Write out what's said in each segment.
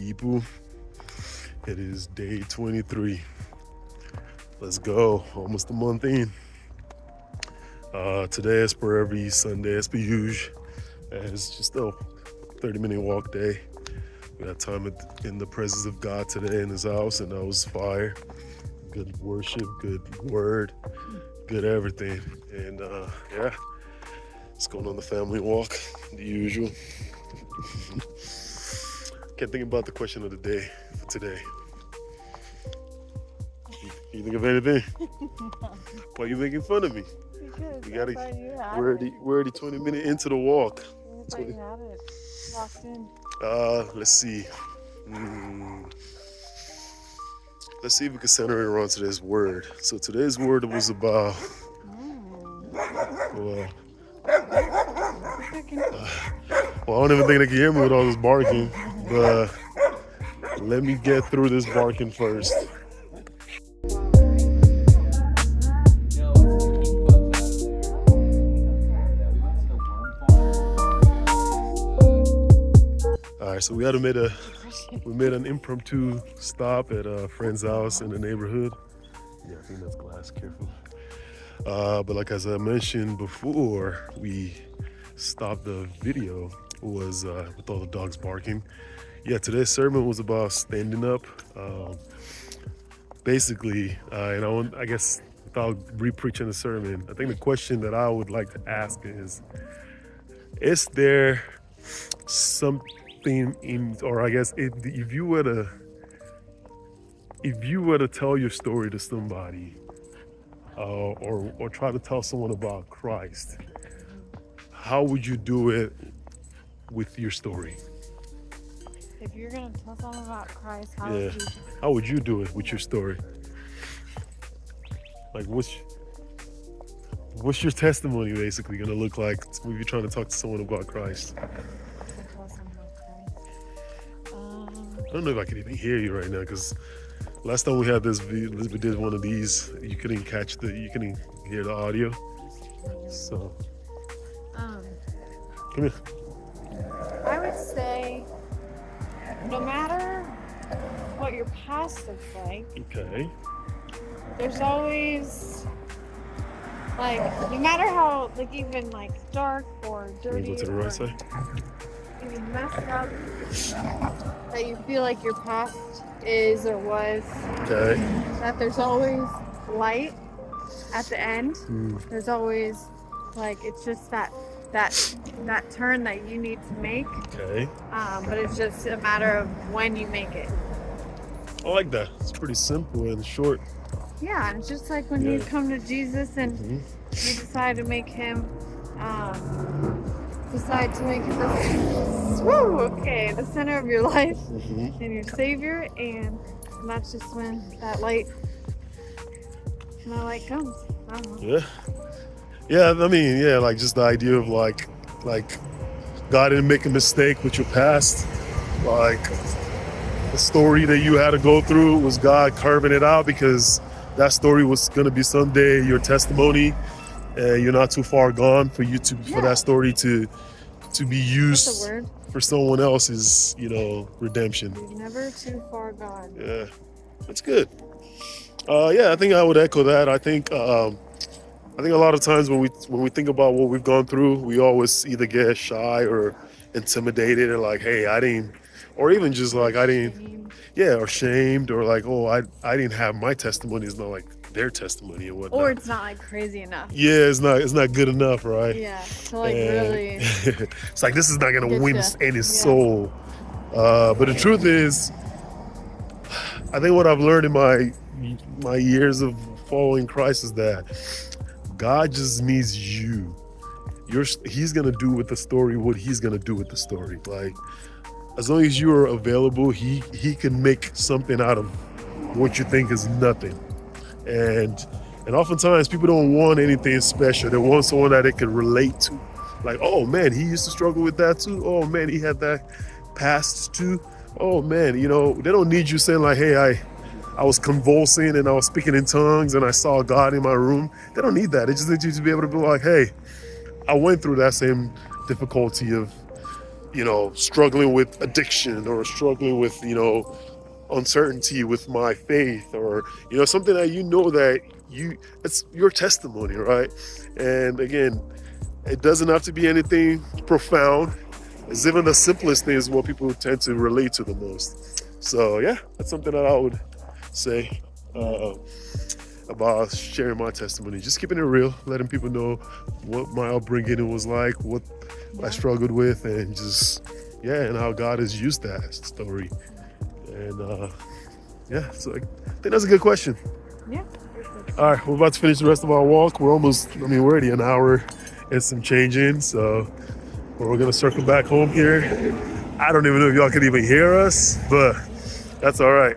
people. It is day 23. Let's go. Almost a month in. Today, as per every Sunday, as per usual, it's just a 30-minute walk day. We had time in the presence of God today in his house, and that was fire. Good worship, good word, good everything. And yeah, it's going on the family walk, the usual. Can't think about the question of the day for today. You think of anything? Why are you making fun of me? Because We gotta. I thought you had We're it. already 20 minutes into the walk. I thought you had it locked in. Let's see. Let's see if we can center it around today's word. So today's word was about. Well, I don't even think they can hear me with all this barking. But let me get through this barking first. All right, so we made an impromptu stop at a friend's house in the neighborhood. Yeah, I think that's glass. Careful. But like as I mentioned before, we stopped the video was with all the dogs barking. Yeah, today's sermon was about standing up. Basically, and I guess without re-preaching the sermon, I think the question that I would like to ask is there something in, or I guess if you were to tell your story to somebody, or try to tell someone about Christ, how would you do it with your story? If you're gonna tell someone about Christ, how Yeah. would you? How would you do it with your story? Like, what's your testimony basically gonna look like when you're trying to talk to someone about Christ? Tell someone about Christ. I don't know if I can even hear you right now, because last time we had we did one of these, you couldn't hear the audio. So come here. I would say, no matter what your past looks like, Okay. there's always, like, no matter how, like, even like dark or Can dirty we go to the or right side? even messed up that you feel like your past is or was, Okay. that there's always light at the end. There's always, like, it's just that turn that you need to make. Okay. But it's just a matter of when you make it. I like that. It's pretty simple and short. Yeah, and it's just like when you come to Jesus and you decide to make him the center of your life and your savior, and that's just when that light comes. I don't know. Yeah, I mean, yeah, like just the idea of like God didn't make a mistake with your past. Like the story that you had to go through was God carving it out, because that story was gonna be someday your testimony, and you're not too far gone for that story to be used That's a word. for someone else's, redemption. You're never too far gone. Yeah, that's good. Yeah, I think I would echo that. I think a lot of times when we think about what we've gone through, we always either get shy or intimidated, or like, hey, I didn't, or even just like I didn't, or shamed, or like, oh, I didn't have my testimony. It's not like their testimony and whatnot. Or it's not like crazy enough. Yeah, it's not good enough, right? Yeah, to like really. It's like, this is not gonna Get win ya. any soul. But the truth is, I think what I've learned in my years of following Christ is that God just needs you. He's gonna do with the story what he's gonna do with the story. Like, as long as you are available, he can make something out of what you think is nothing. And oftentimes people don't want anything special. They want someone that they can relate to. Like, oh man, he used to struggle with that too. Oh man, he had that past too. Oh man, they don't need you saying like, hey, I was convulsing and I was speaking in tongues and I saw God in my room. They don't need that. They just need you to be able to be like, hey, I went through that same difficulty of struggling with addiction or struggling with, uncertainty with my faith, or something that that it's your testimony, right? And again, it doesn't have to be anything profound. It's even the simplest things what people tend to relate to the most. So yeah, that's something that I would say about sharing my testimony. Just keeping it real, letting people know what my upbringing was like, what I struggled with, and just and how God has used that story. And so I think that's a good question. Yeah. All right, we're about to finish the rest of our walk. We're we're already an hour and some change in, so we're gonna circle back home here. I don't even know if y'all can even hear us, but that's all right.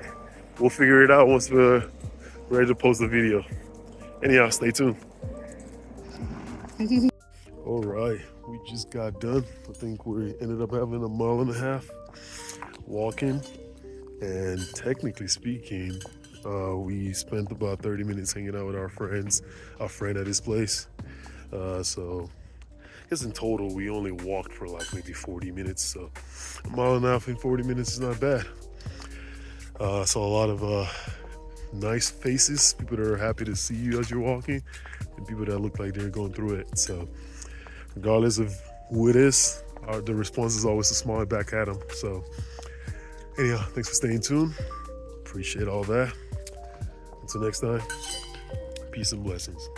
We'll figure it out once we're ready to post the video. Anyhow, stay tuned. All right, we just got done. I think we ended up having a mile and a half walking, and technically speaking, we spent about 30 minutes hanging out with our friend at his place. So I guess in total we only walked for like maybe 40 minutes. So a mile and a half in 40 minutes is not bad. Saw a lot of nice faces, people that are happy to see you as you're walking, and people that look like they're going through it. So regardless of who it is, the response is always to smile back at them. So anyhow, thanks for staying tuned. Appreciate all that. Until next time, peace and blessings.